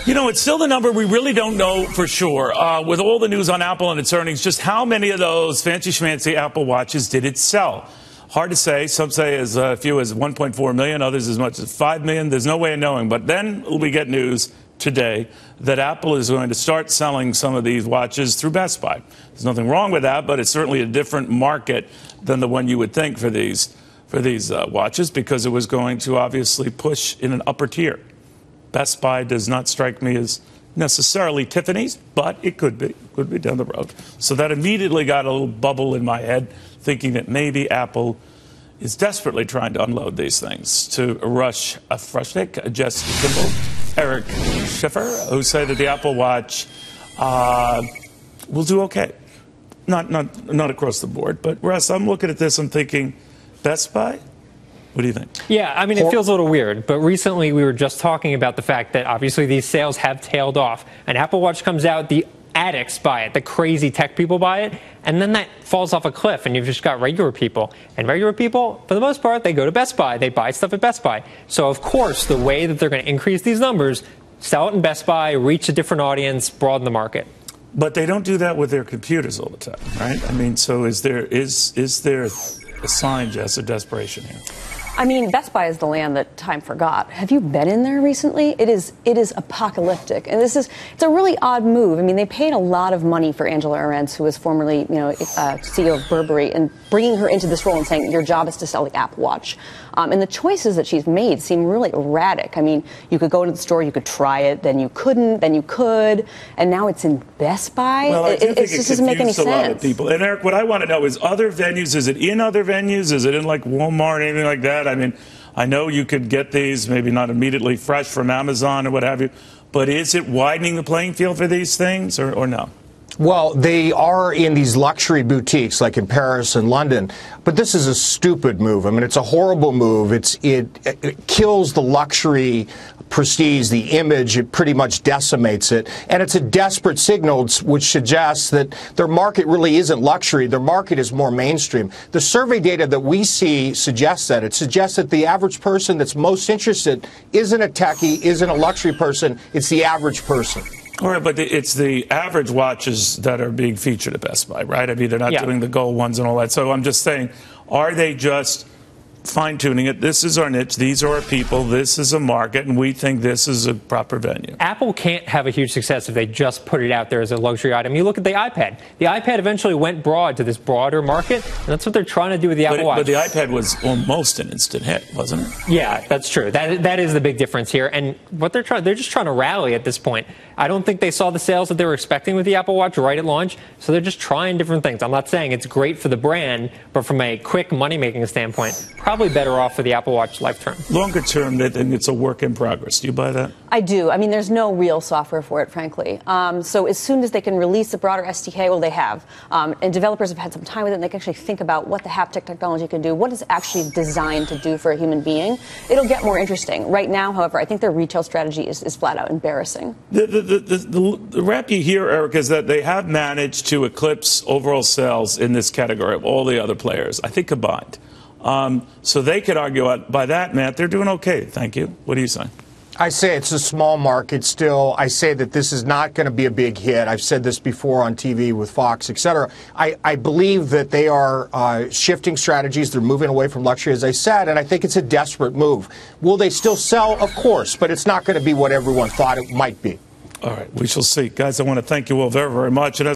You know, it's still the number we really don't know for sure. With all the news on Apple and its earnings, just how many of those fancy schmancy Apple Watches did it sell? Hard to say. Some say as few as 1.4 million, others as much as 5 million. There's no way of knowing. But then we get news today that Apple is going to start selling some of these watches through Best Buy. There's nothing wrong with that, but it's certainly a different market than the one you would think for these watches, because it was going to obviously push in an upper tier. Best Buy does not strike me as necessarily Tiffany's, but it could be down the road. So that immediately got a little bubble in my head, thinking that maybe Apple is desperately trying to unload these things to Russ, Frushtick, Jess, Kimball, Eric Schiffer, who say that the Apple Watch will do okay. Not across the board, but Russ, I'm looking at this, I'm thinking, Best Buy? What do you think? Yeah, I mean, it feels a little weird, but recently we were just talking about the fact that obviously these sales have tailed off. An Apple Watch comes out, the addicts buy it, the crazy tech people buy it, and then that falls off a cliff, and you've just got regular people. And regular people, for the most part, they go to Best Buy. They buy stuff at Best Buy. So, of course, the way that they're going to increase these numbers, sell it in Best Buy, reach a different audience, broaden the market. But they don't do that with their computers all the time, right? I mean, so is there a sign, Jess, of desperation here? I mean, Best Buy is the land that time forgot. Have you been in there recently? It is apocalyptic, and it's a really odd move. I mean, they paid a lot of money for Angela Arendt, who was formerly, CEO of Burberry, and bringing her into this role and saying your job is to sell the Apple Watch. And the choices that she's made seem really erratic. I mean, you could go into the store, you could try it, then you couldn't, then you could, and now it's in Best Buy. Well, it just doesn't make any sense. A lot of people. And Eric, what I want to know is other venues. Is it in other venues? Is it in like Walmart, anything like that? I mean, I know you could get these, maybe not immediately fresh from Amazon or what have you, but is it widening the playing field for these things or no? Well, they are in these luxury boutiques like in Paris and London, but this is a stupid move. I mean, it's a horrible move. It kills the luxury prestige, the image. It pretty much decimates it. And it's a desperate signal which suggests that their market really isn't luxury. Their market is more mainstream. The survey data that we see suggests that. It suggests that the average person that's most interested isn't a techie, isn't a luxury person. It's the average person. All right, but it's the average watches that are being featured at Best Buy, right? I mean, they're not doing the gold ones and all that. So I'm just saying, are they just fine-tuning it? This is our niche. These are our people. This is a market, and we think this is a proper venue. Apple can't have a huge success if they just put it out there as a luxury item. You look at the iPad. The iPad eventually went broad to this broader market, and that's what they're trying to do with the Apple Watch. But the iPad was almost an instant hit, wasn't it? Yeah, that's true. That is the big difference here. And what they're just trying to rally at this point. I don't think they saw the sales that they were expecting with the Apple Watch right at launch, so they're just trying different things. I'm not saying it's great for the brand, but from a quick money-making standpoint, probably better off for the Apple Watch lifetime. Longer term, they think it's a work in progress. Do you buy that? I do. I mean, there's no real software for it, frankly. So as soon as they can release a broader SDK, well, they have. And developers have had some time with it, and they can actually think about what the haptic technology can do, what it's actually designed to do for a human being. It'll get more interesting. Right now, however, I think their retail strategy is flat out embarrassing. The rap you hear, Eric, is that they have managed to eclipse overall sales in this category of all the other players, I think combined. So they could argue by that, Matt, they're doing okay. Thank you. What do you say? I say it's a small market still. I say that this is not going to be a big hit. I've said this before on TV with Fox, et cetera. I believe that they are shifting strategies. They're moving away from luxury, as I said, and I think it's a desperate move. Will they still sell? Of course, but it's not going to be what everyone thought it might be. All right, we shall see. Guys, I want to thank you all very, very much. And